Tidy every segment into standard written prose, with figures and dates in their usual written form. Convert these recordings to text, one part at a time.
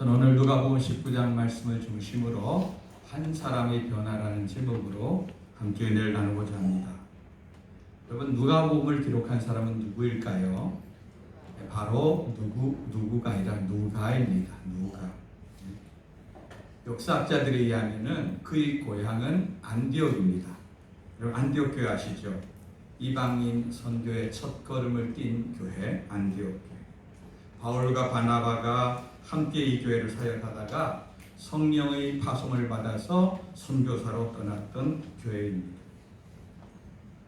저는 오늘 누가복음 19장 말씀을 중심으로 한 사람의 변화라는 제목으로 함께 은혜를 나누고자 합니다. 여러분, 누가복음을 기록한 사람은 누구일까요? 바로 누구가 아니라 누가입니다. 누가. 역사학자들에 의하면은 그의 고향은 안디옥입니다. 여러분, 안디옥 교회 아시죠? 이방인 선교의 첫 걸음을 띈 교회, 안디옥 교회. 바울과 바나바가 함께 이 교회를 사역하다가 성령의 파송을 받아서 선교사로 떠났던 교회입니다.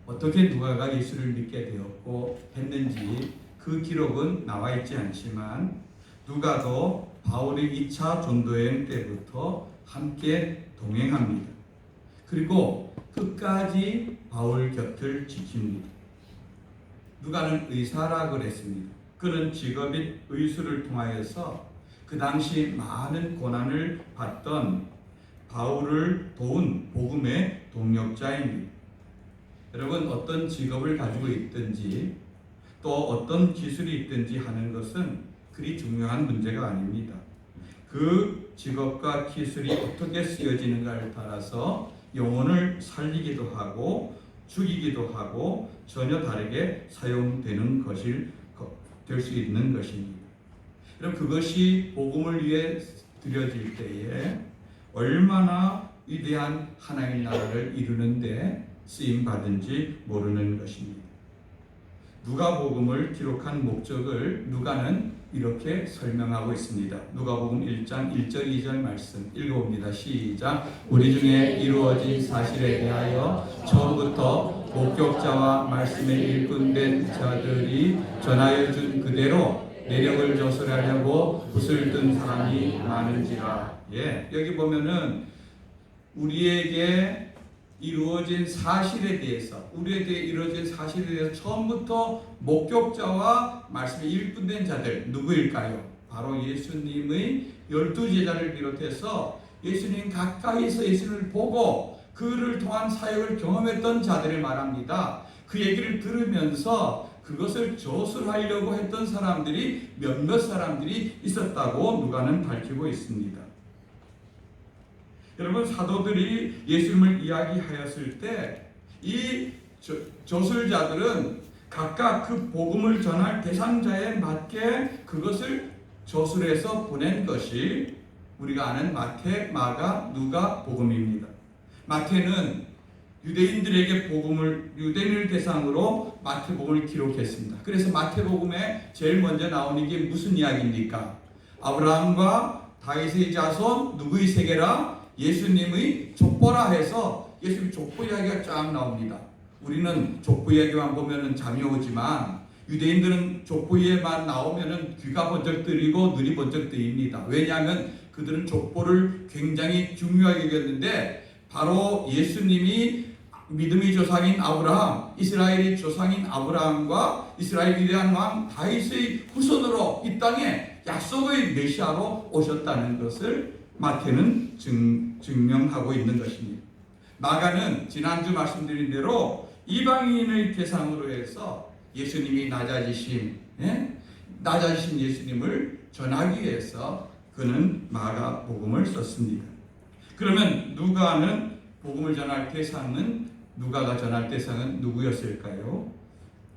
어떻게 누가가 예수를 믿게 되었고 했는지 그 기록은 나와 있지 않지만 누가도 바울의 2차 전도여행 때부터 함께 동행합니다. 그리고 끝까지 바울 곁을 지킵니다. 누가는 의사라고 그랬습니다. 그는 직업인 의수를 통하여서 그 당시 많은 고난을 받던 바울을 도운 복음의 동력자입니다. 여러분, 어떤 직업을 가지고 있든지 또 어떤 기술이 있든지 하는 것은 그리 중요한 문제가 아닙니다. 그 직업과 기술이 어떻게 쓰여지는가를 따라서 영혼을 살리기도 하고 죽이기도 하고 전혀 다르게 사용되는 될 수 있는 것입니다. 그럼 그것이 복음을 위해 드려질 때에 얼마나 위대한 하나님의 나라를 이루는데 쓰임 받은지 모르는 것입니다. 누가복음을 기록한 목적을 누가는 이렇게 설명하고 있습니다. 누가복음 1장 1절 2절 말씀 읽어봅니다. 시작. 우리 중에 이루어진 사실에 대하여 처음부터 목격자와 말씀에 일꾼된 자들이 전하여 준 그대로 내력을 조설하려고 붓을 든 사람이 많은지라. 여기 보면은 우리에게 이루어진 사실에 대해서, 처음부터 목격자와 말씀에 일꾼된 자들 누구일까요? 바로 예수님의 12제자를 비롯해서 예수님 가까이서 예수님을 보고 그를 통한 사역을 경험했던 자들을 말합니다. 그 얘기를 들으면서 그것을 조술하려고 했던 사람들이 몇몇 사람들이 있었다고 누가는 밝히고 있습니다. 여러분, 사도들이 예수님을 이야기하였을 때 이 조술자들은 각각 그 복음을 전할 대상자에 맞게 그것을 조술해서 보낸 것이 우리가 아는 마태, 마가, 누가 복음입니다. 마태는 유대인을 대상으로 마태복음을 기록했습니다. 그래서 마태복음에 제일 먼저 나오는 게 무슨 이야기입니까? 아브라함과 다윗의 자손 누구의 세계라? 예수님의 족보라 해서 예수님 족보 이야기가 쫙 나옵니다. 우리는 족보 이야기만 보면은 잠이 오지만 유대인들은 족보 이야기만 나오면은 귀가 번쩍 뜨이고 눈이 번쩍 뜨입니다. 왜냐하면 그들은 족보를 굉장히 중요하게 여겼는데 바로 예수님이 믿음의 조상인 아브라함, 이스라엘의 조상인 아브라함과 이스라엘 위대한 왕 다윗의 후손으로 이 땅에 약속의 메시아로 오셨다는 것을 마태는 증명하고 있는 것입니다. 마가는 지난주 말씀드린 대로 이방인의 대상으로 해서 예수님이 낮아지신 예수님을 전하기 위해서 그는 마가복음을 썼습니다. 그러면 누가가 전할 대상은 누구였을까요?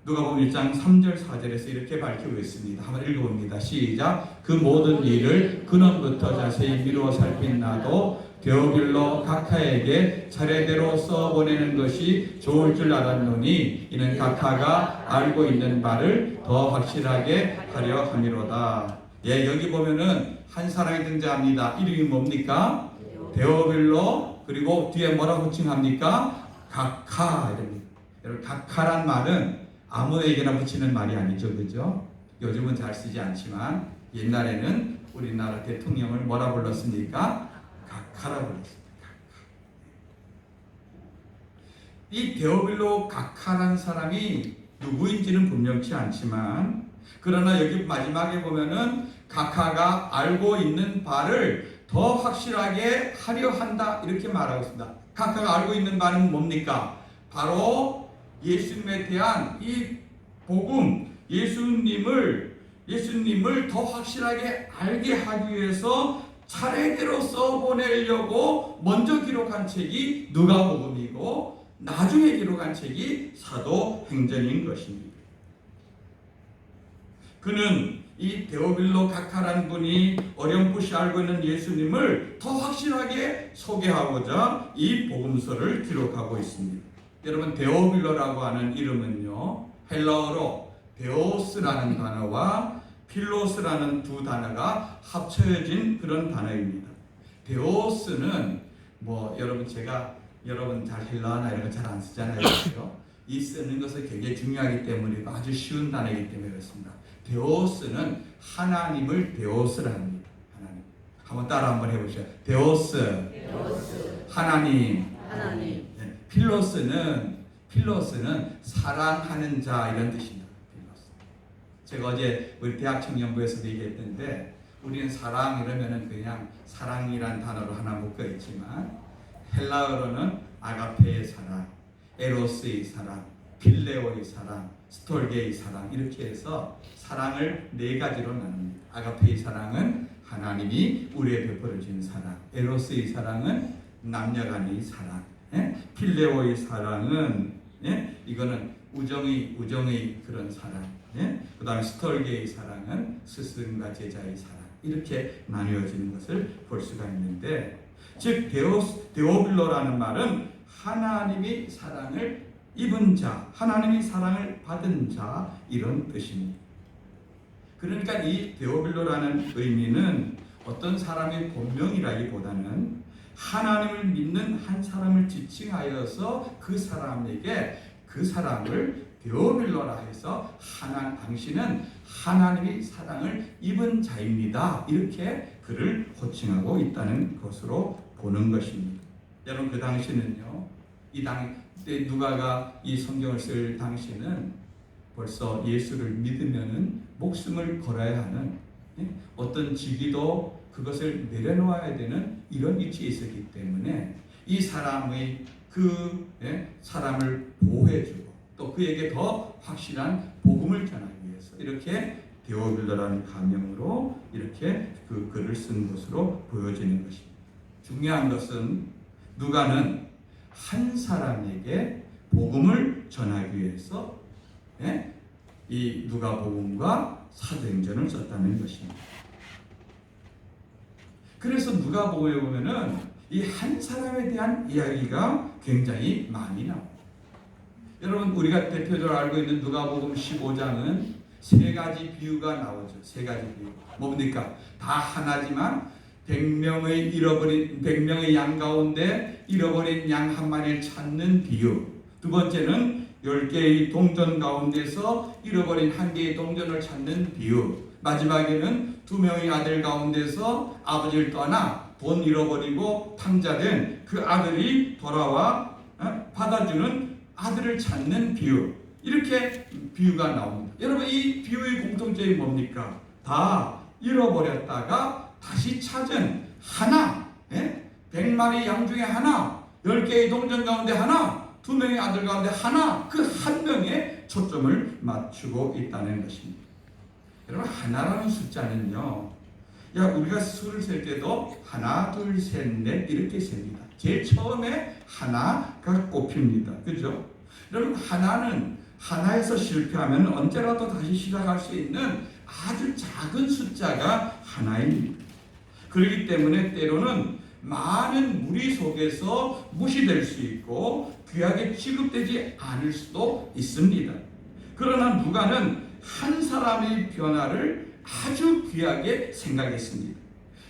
누가복음 1장 3절 4절에서 이렇게 밝히고 있습니다. 한번 읽어봅니다. 시작. 그 모든 일을 근원부터 자세히 미루어 살핀 나도 데오빌로 각하에게 차례대로 써보내는 것이 좋을 줄 알았노니 이는 각하가 알고 있는 바를 더 확실하게 하려 함이로다. 여기 보면은 한 사람이 등장합니다. 이름이 뭡니까? 데오빌로. 그리고 뒤에 뭐라고 칭합니까? 각하. 여러분, 각하란 말은 아무에게나 붙이는 말이 아니죠, 그죠? 요즘은 잘 쓰지 않지만 옛날에는 우리나라 대통령을 뭐라 불렀습니까? 각하라고 불렀습니다. 이 데오빌로 각하라는 사람이 누구인지는 분명치 않지만 그러나 여기 마지막에 보면은 각하가 알고 있는 바를 더 확실하게 하려 한다 이렇게 말하고 있습니다. 각하가 알고 있는 바는 뭡니까? 바로 예수님에 대한 이 복음, 예수님을 예수님을 더 확실하게 알게 하기 위해서 차례대로 써보내려고 먼저 기록한 책이 누가복음이고 나중에 기록한 책이 사도행전인 것입니다. 그는 이 데오빌로 각하라는 분이 어렴풋이 알고 있는 예수님을 더 확실하게 소개하고자 이 복음서를 기록하고 있습니다. 여러분, 데오빌로라고 하는 이름은요, 헬라어로 데오스라는 단어와 필로스라는 두 단어가 합쳐진 그런 단어입니다. 데오스는 여러분 잘 헬라어나 이런 거 잘 안 쓰잖아요. 그렇죠? 이 쓰는 것을 굉장히 중요하기 때문에 아주 쉬운 단어이기 때문에 그렇습니다. 데오스는 하나님을 데오스라 합니다. 하나님. 한번 따라 한번 해보시죠. 데오스. 하나님. 네. 필로스는 사랑하는 자 이런 뜻입니다. 필로스. 제가 어제 우리 대학 청년부에서도 얘기했는데 우리는 사랑 이러면은 그냥 사랑이란 단어로 하나 묶여 있지만 헬라어로는 아가페의 사랑, 에로스의 사랑, 필레오의 사랑, 스톨게의 사랑 이렇게 해서 사랑을 네 가지로 나눕니다. 아가페의 사랑은 하나님이 우리에게 베풀어 주신 사랑, 에로스의 사랑은 남녀간의 사랑, 필레오의 사랑은 이거는 우정의 그런 사랑, 그 다음에 스톨게의 사랑은 스승과 제자의 사랑 이렇게 나뉘어지는 것을 볼 수가 있는데 즉 데오빌로라는 말은 하나님이 사랑을 입은 자, 하나님이 사랑을 받은 자 이런 뜻입니다. 그러니까 이 데오빌로라는 의미는 어떤 사람의 본명이라기보다는 하나님을 믿는 한 사람을 지칭하여서 그 사람에게 그 사람을 데오빌로라 해서 당신은 하나님의 사랑을 입은 자입니다. 이렇게 그를 호칭하고 있다는 것으로 보는 것입니다. 여러분 그 당시는요. 누가가 이 성경을 쓸 당시는 벌써 예수를 믿으면은 목숨을 걸어야 하는 어떤 직위도 그것을 내려놓아야 되는 이런 위치에 있었기 때문에 이 사람의 사람을 보호해주고 또 그에게 더 확실한 복음을 전하기 위해서 이렇게 데오빌로라는 가명으로 이렇게 그 글을 쓴 것으로 보여지는 것입니다. 중요한 것은 누가는 한 사람에게 복음을 전하기 위해서 이 누가복음과 사도행전을 썼다는 것입니다. 그래서 누가복음에 보면은 이 한 사람에 대한 이야기가 굉장히 많이 나옵니다. 여러분 우리가 대표적으로 알고 있는 누가복음 15장은 세 가지 비유가 나오죠. 세 가지 비유. 뭡니까? 다 하나지만 100명의 양 가운데 잃어버린 양 한 마리를 찾는 비유. 두 번째는 10개의 동전 가운데서 잃어버린 한 개의 동전을 찾는 비유. 마지막에는 2명의 아들 가운데서 아버지를 떠나 돈 잃어버리고 탕자된 그 아들이 돌아와 받아주는 아들을 찾는 비유. 이렇게 비유가 나옵니다. 여러분 이 비유의 공통점이 뭡니까? 다 잃어버렸다가 다시 찾은 하나, 100마리 양 중에 하나, 10개의 동전 가운데 하나, 2명의 아들 가운데 하나, 그 한 명에 초점을 맞추고 있다는 것입니다. 여러분 하나라는 숫자는요, 우리가 수를 셀 때도 하나, 둘, 셋, 넷 이렇게 셉니다. 제일 처음에 하나가 꼽힙니다. 그죠? 여러분 하나에서 실패하면 언제라도 다시 시작할 수 있는 아주 작은 숫자가 하나입니다. 그렇기 때문에 때로는 많은 무리 속에서 무시될 수 있고 귀하게 취급되지 않을 수도 있습니다. 그러나 누가는 한 사람의 변화를 아주 귀하게 생각했습니다.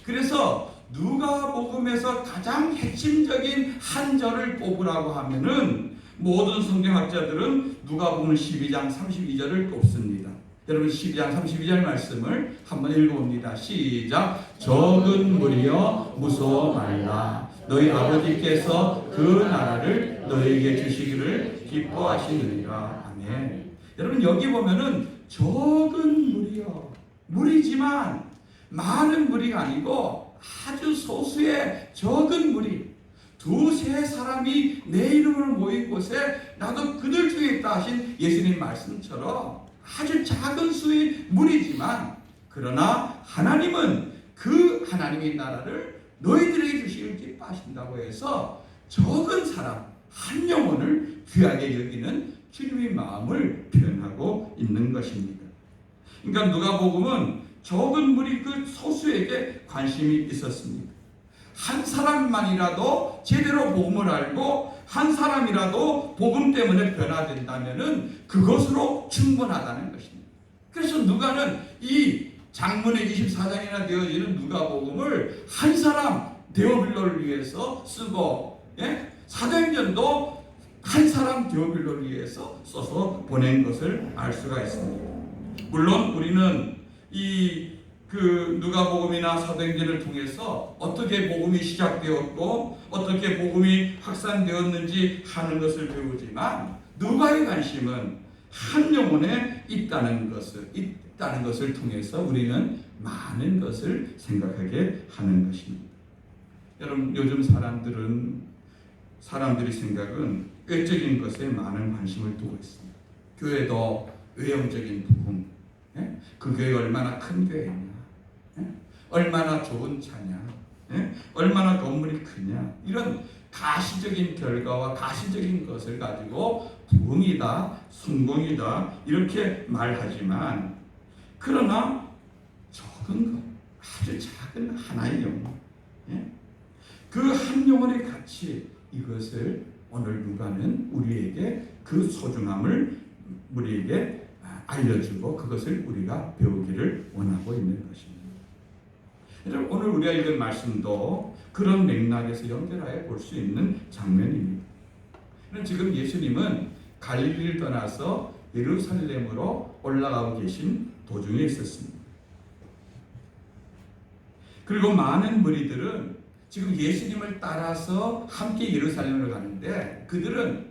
그래서 누가복음에서 가장 핵심적인 한 절을 꼽으라고 하면은 모든 성경학자들은 누가복음 12장 32절을 꼽습니다. 여러분 12장 32절 말씀을 한번 읽어봅니다. 시작. 적은 무리여 무서워 말라. 너희 아버지께서 그 나라를 너희에게 주시기를 기뻐하시느니라. 아멘. 여러분 여기 보면은 적은 무리여, 무리지만 많은 무리가 아니고 아주 소수의 적은 무리, 2-3 사람이 내 이름으로 모인 곳에 나도 그들 중에 있다 하신 예수님 말씀처럼 아주 작은 수의 무리지만 그러나 하나님은 그 하나님의 나라를 너희들에게 주시길 기뻐하신다고 해서 적은 사람 한 영혼을 귀하게 여기는 주님의 마음을 표현하고 있는 것입니다. 그러니까 누가복음은 적은 무리 그 소수에게 관심이 있었습니다. 한 사람만이라도 제대로 복음을 알고 한 사람이라도 복음 때문에 변화된다면 그것으로 충분하다는 것입니다. 그래서 누가는 이 장문의 24장이나 되어지는 누가복음을 한 사람 데오빌로를 위해서 쓰고 사도행전도 한 사람 데오빌로를 위해서 써서 보낸 것을 알 수가 있습니다. 물론 우리는 그 누가복음이나 사도행전을 통해서 어떻게 복음이 시작되었고 어떻게 복음이 확산되었는지 하는 것을 배우지만 누가의 관심은 한 영혼에 있다는 것을 통해서 우리는 많은 것을 생각하게 하는 것입니다. 여러분 요즘 사람들의 생각은 외적인 것에 많은 관심을 두고 있습니다. 교회도 외형적인 부흥, 그 교회 얼마나 큰 교회냐, 얼마나 좋은 차냐, 얼마나 건물이 크냐, 이런 가시적인 결과와 가시적인 것을 가지고 부흥이다, 성공이다 이렇게 말하지만 그러나 적은 것, 아주 작은 하나의 영혼, 그 한 영혼의 가치 이것을 오늘 누가는 우리에게 그 소중함을 우리에게 알려주고 그것을 우리가 배우기를 원하고 있는 것입니다. 여러분 오늘 우리가 읽은 말씀도 그런 맥락에서 연결하여 볼 수 있는 장면입니다. 지금 예수님은 갈릴리를 떠나서 예루살렘으로 올라가고 계신 도중에 있었습니다. 그리고 많은 무리들은 지금 예수님을 따라서 함께 예루살렘으로 가는데 그들은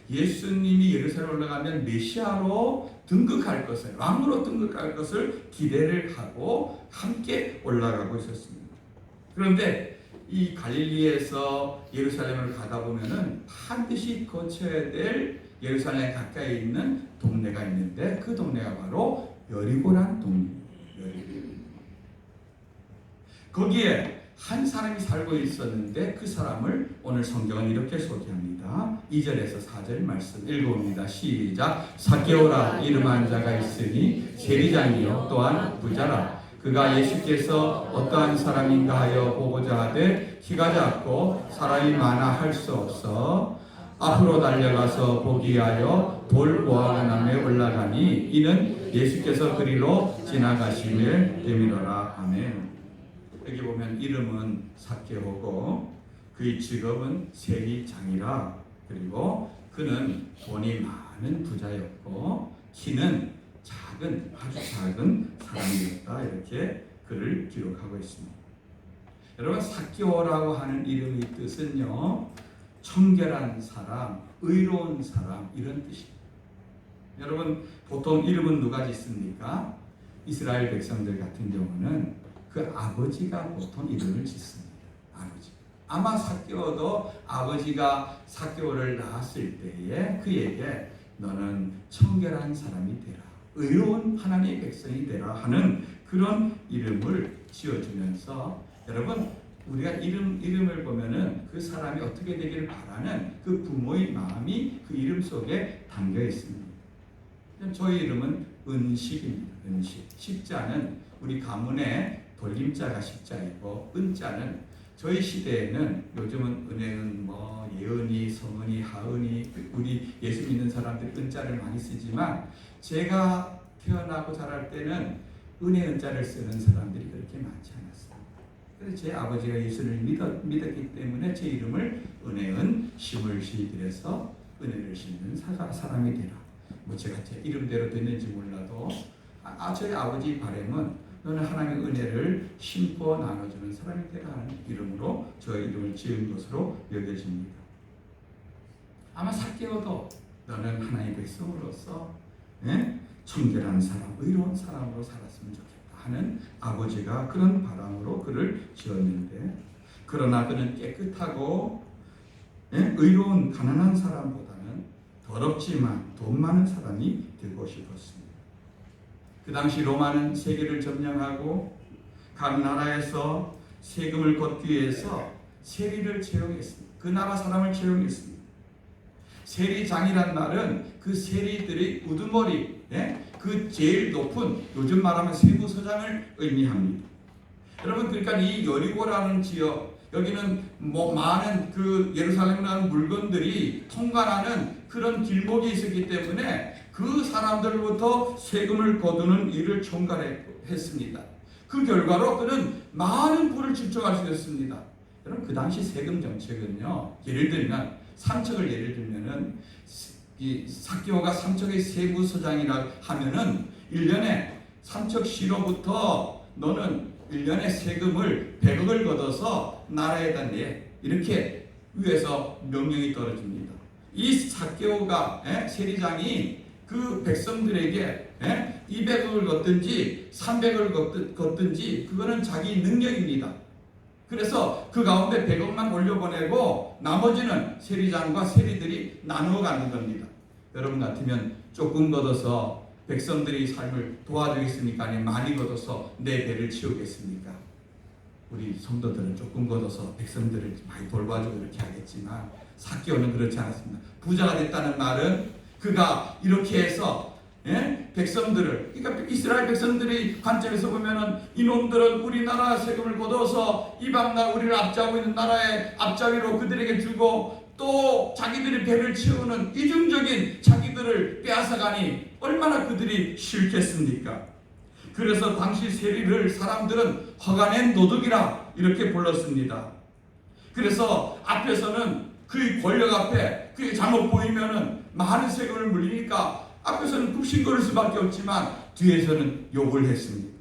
예수님이 예루살렘 올라가면 메시아로 등극할 것을, 왕으로 등극할 것을 기대를 하고 함께 올라가고 있었습니다. 그런데 이 갈릴리에서 예루살렘을 가다 보면은 반드시 거쳐야 될 예루살렘 가까이 있는 동네가 있는데 그 동네가 바로 여리고란 동네입니다. 여리고. 거기에 한 사람이 살고 있었는데 그 사람을 오늘 성경은 이렇게 소개합니다. 2절에서 4절 말씀 읽어봅니다. 시작. 삭개오라 이름한 자가 있으니 세리장이요 또한 부자라. 그가 예수께서 어떠한 사람인가 하여 보고자 하되 키가 작고 사람이 많아 할 수 없어 앞으로 달려가서 보기 위하여 돌 보아가남에 올라가니 이는 예수께서 그리로 지나가심에 되밀어라. 아멘. 여기 보면 이름은 삭개오고 그의 직업은 세리장이라. 그리고 그는 돈이 많은 부자였고 키는 아주 작은 사람이었다. 이렇게 글을 기록하고 있습니다. 여러분 삭개오라고 하는 이름의 뜻은요 청결한 사람, 의로운 사람 이런 뜻입니다. 여러분 보통 이름은 누가 짓습니까? 이스라엘 백성들 같은 경우는 그 아버지가 보통 이름을 짓습니다. 아버지. 아마 삭개오도 아버지가 삭개오를 낳았을 때에 그에게 너는 청결한 사람이 되라, 의로운 하나님의 백성이 되라 하는 그런 이름을 지어주면서 여러분 우리가 이름을 보면은 그 사람이 어떻게 되기를 바라는 그 부모의 마음이 그 이름 속에 담겨 있습니다. 저희 이름은 은식입니다. 은식. 식자는 우리 가문의 돌림자가 식자이고 은자는 저희 시대에는 요즘은 은혜은 예은이, 성은이, 하은이 우리 예수 믿는 사람들 은자를 많이 쓰지만 제가 태어나고 자랄 때는 은혜 은자를 쓰는 사람들이 그렇게 많지 않았어요. 그래서 제 아버지가 예수를 믿었기 때문에 제 이름을 은혜은 심을 시들여서 은혜를 심는 사람이 되라. 제가 제 이름대로 됐는지 몰라도 저희 아버지 바람은 너는 하나님의 은혜를 심고 나눠주는 사람이 되라 하는 이름으로 저 이름을 지은 것으로 여겨집니다. 아마 삭개오도 너는 하나님의 백성으로서 청결한 사람, 의로운 사람으로 살았으면 좋겠다 하는 아버지가 그런 바람으로 그를 지었는데 그러나 그는 깨끗하고 의로운 가난한 사람보다는 더럽지만 돈 많은 사람이 되고 싶었습니다. 그 당시 로마는 세계를 점령하고 각 나라에서 세금을 걷기 위해서 세리를 채용했습니다. 그 나라 사람을 채용했습니다. 세리장이란 말은 그 세리들의 우두머리, 그 제일 높은, 요즘 말하면 세무서장을 의미합니다. 여러분, 그러니까 이 여리고라는 지역, 여기는 많은 그 예루살렘이라는 물건들이 통관하는 그런 길목이 있었기 때문에 그 사람들로부터 세금을 거두는 일을 총괄했습니다. 그 결과로 그는 많은 부를 축적할 수 있었습니다. 여러분, 그 당시 세금 정책은요, 예를 들면 삼척을 예를 들면은 이 삭개오가 삼척의 세무서장이라 하면은 1년에 삼척시로부터 너는 1년에 세금을 100억을 걷어서 나라에다 내, 이렇게 위에서 명령이 떨어집니다. 이 삭개오가 세리장이 그 백성들에게 200억을 걷든지 300억을 걷든지 그거는 자기 능력입니다. 그래서 그 가운데 100억만 올려보내고 나머지는 세리장과 세리들이 나누어 가는 겁니다. 여러분 같으면 조금 걷어서 백성들의 삶을 도와주겠습니까? 아니면 많이 걷어서 내 배를 채우겠습니까? 우리 성도들은 조금 걷어서 백성들을 많이 돌봐주고 이렇게 하겠지만 삭개오는 그렇지 않았습니다. 부자가 됐다는 말은 그가 이렇게 해서 백성들을, 그러니까 이스라엘 백성들의 관점에서 보면은 이놈들은 우리나라 세금을 걷어서 이방나라, 우리를 압제하고 있는 나라의 앞잡이로 그들에게 주고 또 자기들의 배를 채우는 이중적인 자기들을 빼앗아가니 얼마나 그들이 싫겠습니까? 그래서 당시 세리를 사람들은 허가낸 도둑이라 이렇게 불렀습니다. 그래서 앞에서는 그의 권력 앞에 그의 잘못 보이면은 많은 세금을 물리니까 앞에서는 굽신거릴 수밖에 없지만 뒤에서는 욕을 했습니다.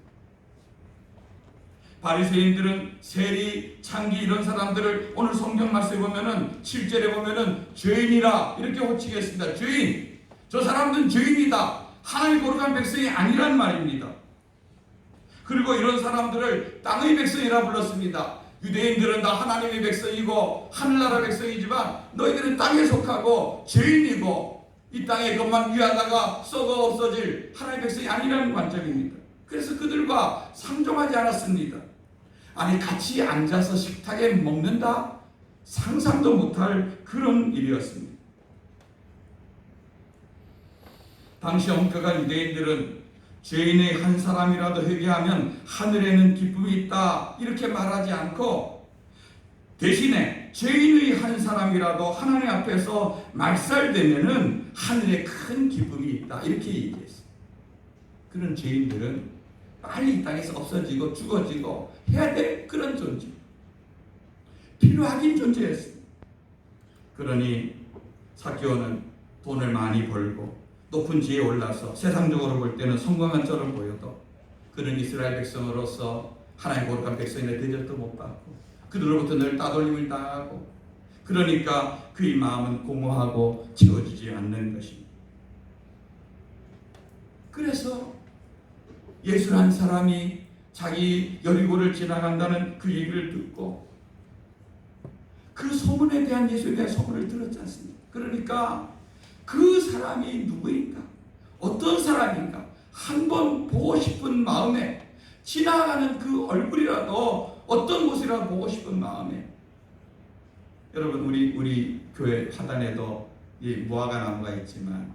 바리새인들은 세리, 창기 이런 사람들을 오늘 성경 말씀에 보면은 7절에 보면은 죄인이라 이렇게 호칭했습니다. 죄인, 저 사람들은 죄인이다. 하나님 거룩한 백성이 아니란 말입니다. 그리고 이런 사람들을 땅의 백성이라 불렀습니다. 유대인들은 다 하나님의 백성이고 하늘나라 백성이지만 너희들은 땅에 속하고 죄인이고 이 땅에 것만 위하다가 썩어 없어질 하나님의 백성이 아니라는 관점입니다. 그래서 그들과 상종하지 않았습니다. 아니, 같이 앉아서 식탁에 먹는다? 상상도 못할 그런 일이었습니다. 당시 엄격한 유대인들은 죄인의 한 사람이라도 회개하면 하늘에는 기쁨이 있다 이렇게 말하지 않고 대신에 죄인의 한 사람이라도 하나님 앞에서 말살되면은 하늘에 큰 기쁨이 있다 이렇게 얘기했어요. 그런 죄인들은 빨리 이 땅에서 없어지고 죽어지고 해야 될 그런 존재, 필요하긴 존재였습니다. 그러니 삭개오는 돈을 많이 벌고 높은 지에 올라서 세상적으로 볼 때는 성공한 처럼 보여도 그는 이스라엘 백성으로서 하나님 거룩한 백성의 대접도 못 받고 그들로부터 늘 따돌림을 당하고 그러니까 그의 마음은 공허하고 채워지지 않는 것입니다. 그래서 예수라는 사람이 자기 여리고를 지나간다는 그 얘기를 듣고 그 소문에 대한 예수에 대한 소문을 들었지 않습니까? 그러니까 그 사람이 누구인가? 어떤 사람인가? 한번 보고 싶은 마음에 지나가는 그 얼굴이라도 어떤 곳이라도 보고 싶은 마음에 여러분 우리 교회 화단에도 이 무화과 나무가 있지만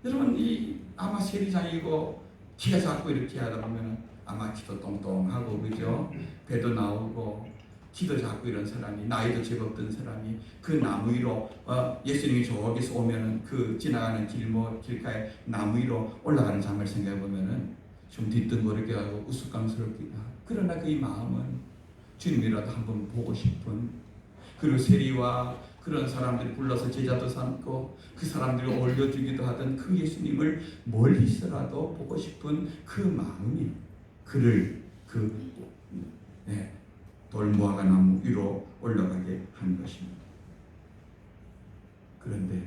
여러분 이 아마 세리장이고 키가 작고 이렇게 하다 보면 아마 키도 똥똥하고 그죠? 배도 나오고 키도 작고 이런 사람이 나이도 제법 든 사람이 그 나무 위로 예수님이 저기서 오면은 그 지나가는 길가에 나무 위로 올라가는 장면을 생각해 보면은 좀 뒤뚱거리게 하고 우스꽝스럽기도 하고 그러나 그의 마음은 주님이라도 한번 보고 싶은 그리고 세리와 그런 사람들이 불러서 제자도 삼고 그 사람들이 올려주기도 하던 그 예수님을 멀리서라도 보고 싶은 그 마음이 그를 돌무화과 나무 위로 올라가게 한 것입니다. 그런데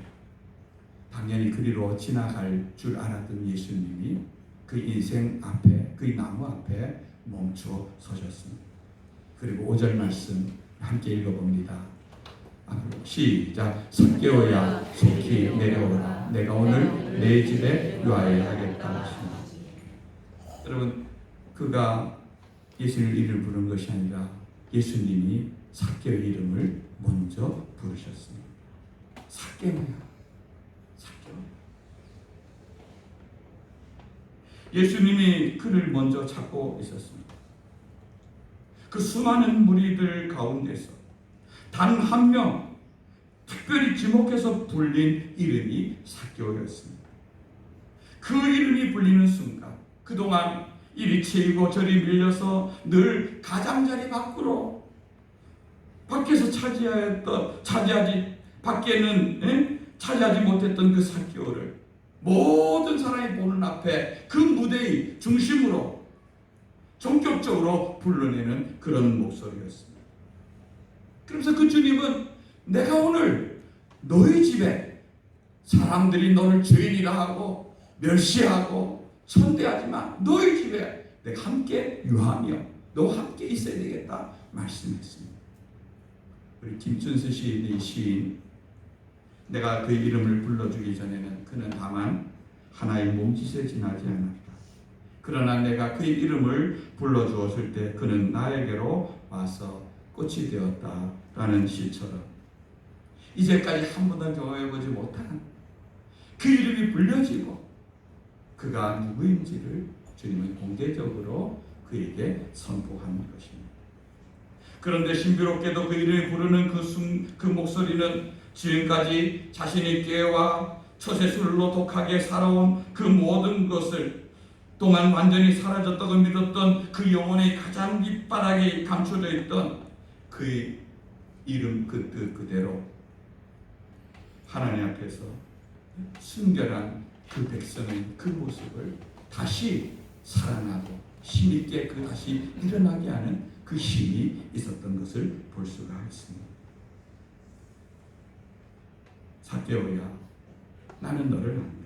당연히 그리로 지나갈 줄 알았던 예수님이 그 인생 앞에, 그 나무 앞에 멈춰 서셨습니다. 그리고 5절 말씀 함께 읽어봅니다. 시작. 삭개오야 속히 내려오라. 내가 오늘 내 집에 유하여야겠다 하시니. 여러분, 그가 예수님의 이름을 부른 것이 아니라 예수님이 삭개오의 이름을 먼저 부르셨습니다. 삭개오야, 삭개오. 예수님이 그를 먼저 찾고 있었습니다. 그 수많은 무리들 가운데서 단 한 명 특별히 지목해서 불린 이름이 삭개오였습니다. 그 이름이 불리는 순간 그동안 이리 치이고 저리 밀려서 늘 가장자리 밖으로 밖에서 차지하지 못했던 그 삭개오를 모든 사람이 보는 앞에 그 무대의 중심으로 전격적으로 불러내는 그런 목소리였습니다. 그래서 그 주님은 내가 오늘 너희 집에 사람들이 너를 죄인이라 하고 멸시하고 천대하지만 너희 집에 내가 함께 유하며 너와 함께 있어야 되겠다 말씀했습니다. 우리 김춘수 시인의 시인, 내가 그 이름을 불러주기 전에는 그는 다만 하나의 몸짓에 지나지 않았다. 그러나 내가 그의 이름을 불러주었을 때 그는 나에게로 와서 꽃이 되었다라는 시처럼 이제까지 한 번도 경험해보지 못한 그 이름이 불려지고 그가 누구인지를 주님은 공개적으로 그에게 선포하는 것입니다. 그런데 신비롭게도 그 이름을 부르는 그 목소리는 지금까지 자신의 깨와 처세술로 독하게 살아온 그 모든 것을 동안 완전히 사라졌다고 믿었던 그 영혼의 가장 밑바닥에 감춰져 있던 그의 이름 그 뜻 그대로 하나님 앞에서 순결한 그 백성의 그 모습을 다시 살아나고 힘있게 그 다시 일어나게 하는 그 힘이 있었던 것을 볼 수가 있습니다. 삭개오야, 나는 너를 안다.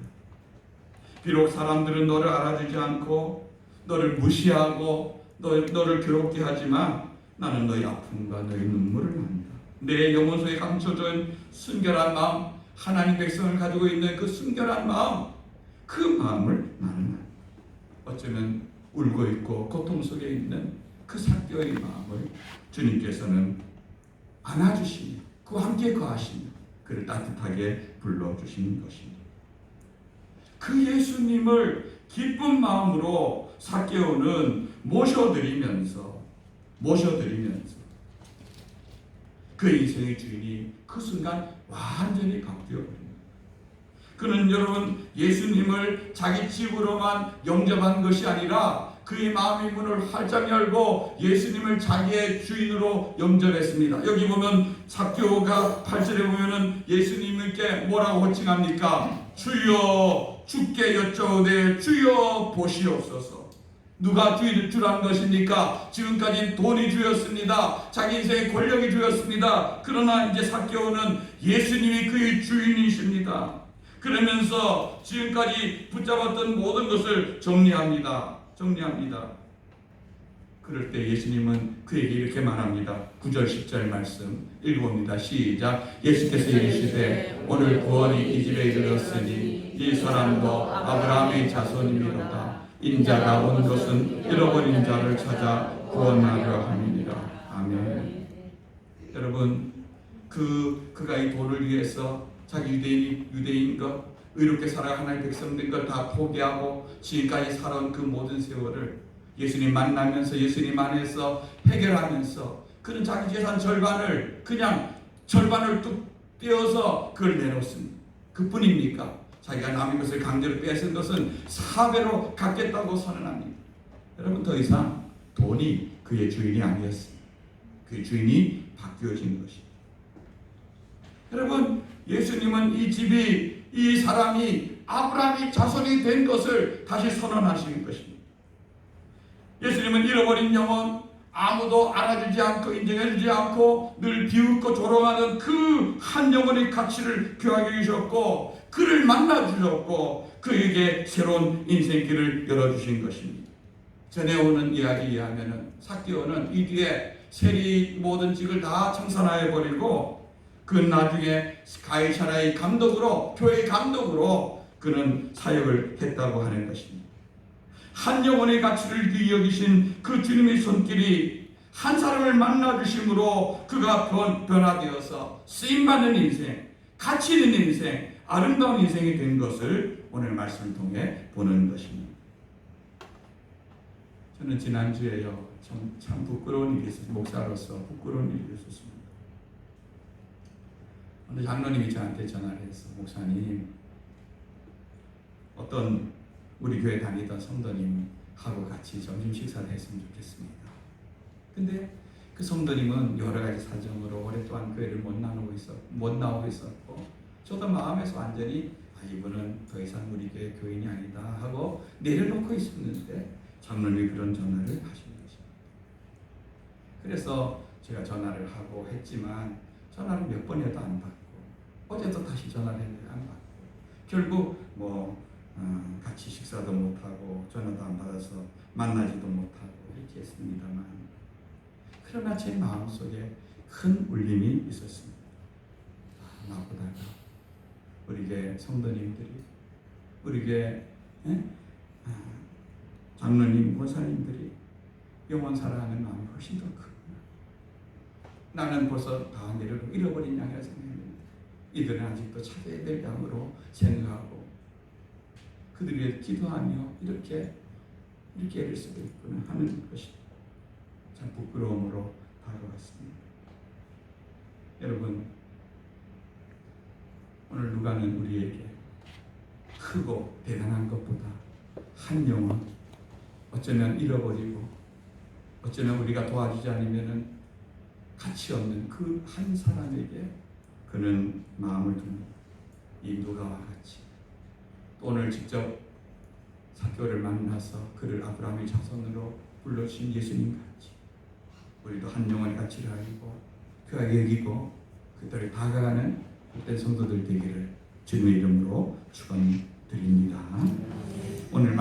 비록 사람들은 너를 알아주지 않고 너를 무시하고 너를 괴롭게 하지만 나는 너의 아픔과 너의 눈물을 안다. 내 영혼 속에 감춰진 순결한 마음, 하나님 백성을 가지고 있는 그 순결한 마음, 그 마음을 나는 안다. 어쩌면 울고 있고 고통 속에 있는 그 삭개오의 마음을 주님께서는 안아주시며 그와 함께 거하시며 그를 따뜻하게 불러주시는 것입니다. 그 예수님을 기쁜 마음으로 삭개오는 모셔드리면서 그 인생의 주인이 그 순간 완전히 바뀌어버립니다. 그는 여러분 예수님을 자기 집으로만 영접한 것이 아니라 그의 마음의 문을 활짝 열고 예수님을 자기의 주인으로 영접했습니다. 여기 보면 삭개오가 8절에 보면은 예수님께 뭐라고 호칭합니까? 주여 주께 여쭤오되 주여 보시옵소서. 누가 주란 것입니까? 지금까지 돈이 주였습니다. 자기 인생의 권력이 주였습니다. 그러나 이제 삭개오는 예수님이 그의 주인이십니다. 그러면서 지금까지 붙잡았던 모든 것을 정리합니다. 그럴 때 예수님은 그에게 이렇게 말합니다. 9절 10절 말씀 읽어봅니다. 시작. 예수께서 이르시되 오늘 구원이 이 집에 이르렀으니 이 사람도 아브라함의 자손이미로다. 인자가 온 것은 잃어버린 자를 찾아 구원하려 함이니라. 아멘. 여러분, 그가 이 돈을 위해서 자기 유대인 것, 의롭게 살아가 하나님의 백성된 것 다 포기하고 지금까지 살아온 그 모든 세월을 예수님 만나면서 예수님 안에서 해결하면서 그는 자기 재산 절반을 뚝 떼어서 그걸 내놓습니다. 그뿐입니까? 자기가 남의 것을 강제로 빼앗은 것은 4배로 갚겠다고 선언합니다. 여러분, 더 이상 돈이 그의 주인이 아니었습니다. 그의 주인이 바뀌어진 것입니다. 여러분, 예수님은 이 사람이 아브라함의 자손이 된 것을 다시 선언하시는 것입니다. 예수님은 잃어버린 영혼, 아무도 알아주지 않고 인정해주지 않고 늘 비웃고 조롱하는 그 한 영혼의 가치를 귀하게 여기셨고 그를 만나주셨고 그에게 새로운 인생길을 열어주신 것입니다. 전에 오는 이야기에 의하면 삭개오는 이 뒤에 세리 모든 직을 다 청산하여 버리고 그 나중에 가이사라의 감독으로, 교회의 감독으로 그는 사역을 했다고 하는 것입니다. 한 영혼의 가치를 귀히 여기신 그 주님의 손길이 한 사람을 만나주심으로 그가 변화되어서 쓰임받는 인생, 가치 있는 인생, 아름다운 인생이 된 것을 오늘 말씀을 통해 보는 것입니다. 저는 지난주에요, 참 부끄러운 일이 있었어요. 목사로서 부끄러운 일이 있었습니다. 어느 장로님이 저한테 전화를 해서, 목사님, 어떤 우리 교회 다니던 성도님하고 같이 점심 식사를 했으면 좋겠습니다. 근데 그 성도님은 여러 가지 사정으로 오랫동안 교회를 못 나오고 있었고, 저도 마음에서 완전히 이분은 더 이상 우리 교회 교인이 아니다 하고 내려놓고 있었는데 장로님이 그런 전화를 하신 것입니다. 그래서 제가 전화를 하고 했지만 전화를 몇 번 해도 안 받고, 어제도 다시 전화를 했는데 안 받고, 결국 같이 식사도 못하고 전화도 안 받아서 만나지도 못하고 이렇게 했습니다만, 그러나 제 마음속에 큰 울림이 있었습니다. 나보다가 우리 교회 성도님들이, 우리 교회 장로님, 권사님들이 영원 사랑하는 마음이 훨씬 더 크구나. 나는 벌써 다 내려놓고 잃어버린 양이라 생각했는데 이들은 아직도 찾아야 될 양으로 생각하고 그들을 위해 기도하며 이렇게 애를 쓰고 있구나 하는 것이 참 부끄러움으로 다가왔습니다. 여러분, 오늘 누가는 우리에게 크고 대단한 것보다 한 영혼, 어쩌면 잃어버리고 어쩌면 우리가 도와주지 않으면 가치 없는 그 한 사람에게 그는 마음을 줍니다. 이 누가와 같이 또 오늘 직접 사개오를 만나서 그를 아브라함의 자손으로 불러주신 예수님 같이 우리도 한 영혼의 가치를 알고 귀하게 여기고 그들을 다가가는 그때 성도들 되기를 주님의 이름으로 축원드립니다. 오늘